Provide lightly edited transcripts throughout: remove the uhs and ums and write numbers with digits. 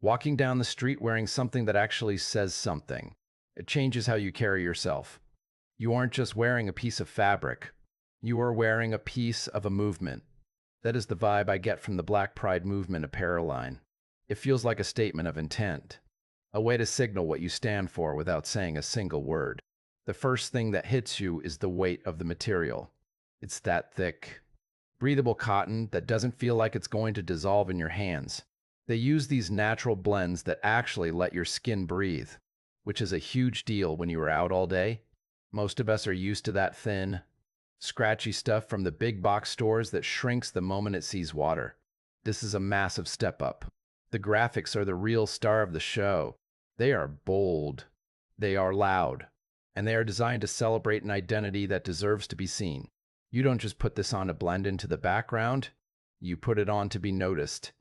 Walking down the street wearing something that actually says something. It changes how you carry yourself. You aren't just wearing a piece of fabric. You are wearing a piece of a movement. That is the vibe I get from the Black Pride movement apparel line. It feels like a statement of intent, a way to signal what you stand for without saying a single word. The first thing that hits you is the weight of the material. It's that thick, breathable cotton that doesn't feel like it's going to dissolve in your hands. They use these natural blends that actually let your skin breathe, which is a huge deal when you are out all day. Most of us are used to that thin, scratchy stuff from the big box stores that shrinks the moment it sees water. This is a massive step up. The graphics are the real star of the show. They are bold, they are loud, and they are designed to celebrate an identity that deserves to be seen. You don't just put this on to blend into the background, you put it on to be noticed,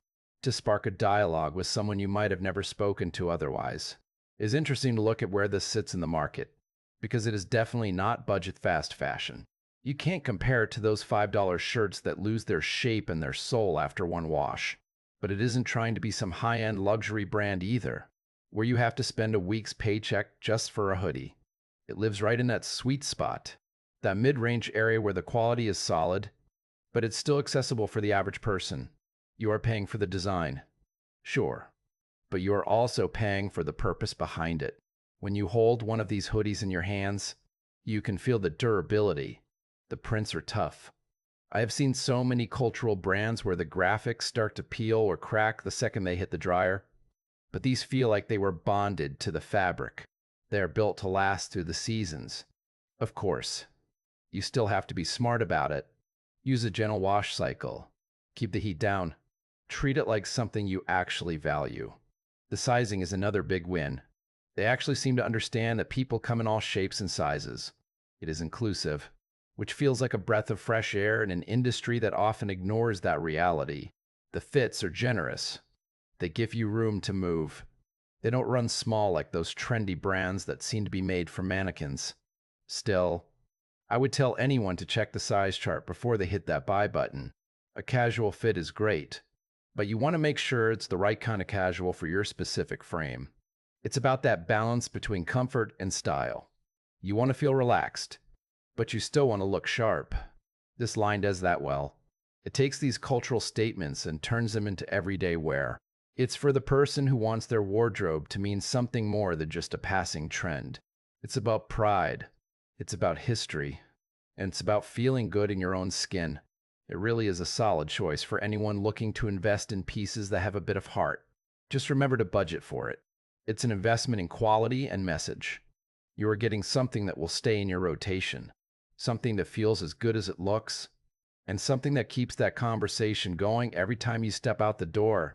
to spark a dialogue with someone you might have never spoken to otherwise. It is interesting to look at where this sits in the market, because it is definitely not budget fast fashion. You can't compare it to those $5 shirts that lose their shape and their soul after one wash. But it isn't trying to be some high-end luxury brand either, where you have to spend a week's paycheck just for a hoodie. It lives right in that sweet spot, that mid-range area where the quality is solid, but it's still accessible for the average person. You are paying for the design, sure, but you are also paying for the purpose behind it. When you hold one of these hoodies in your hands, you can feel the durability. The prints are tough. I have seen so many cultural brands where the graphics start to peel or crack the second they hit the dryer, but these feel like they were bonded to the fabric. They are built to last through the seasons. Of course, you still have to be smart about it. Use a gentle wash cycle. Keep the heat down. Treat it like something you actually value. The sizing is another big win. They actually seem to understand that people come in all shapes and sizes. It is inclusive, which feels like a breath of fresh air in an industry that often ignores that reality. The fits are generous. They give you room to move. They don't run small like those trendy brands that seem to be made for mannequins. Still, I would tell anyone to check the size chart before they hit that buy button. A casual fit is great, but you want to make sure it's the right kind of casual for your specific frame. It's about that balance between comfort and style. You want to feel relaxed, but you still want to look sharp. This line does that well. It takes these cultural statements and turns them into everyday wear. It's for the person who wants their wardrobe to mean something more than just a passing trend. It's about pride. It's about history. And it's about feeling good in your own skin. It really is a solid choice for anyone looking to invest in pieces that have a bit of heart. Just remember to budget for it. It's an investment in quality and message. You are getting something that will stay in your rotation, something that feels as good as it looks, and something that keeps that conversation going every time you step out the door.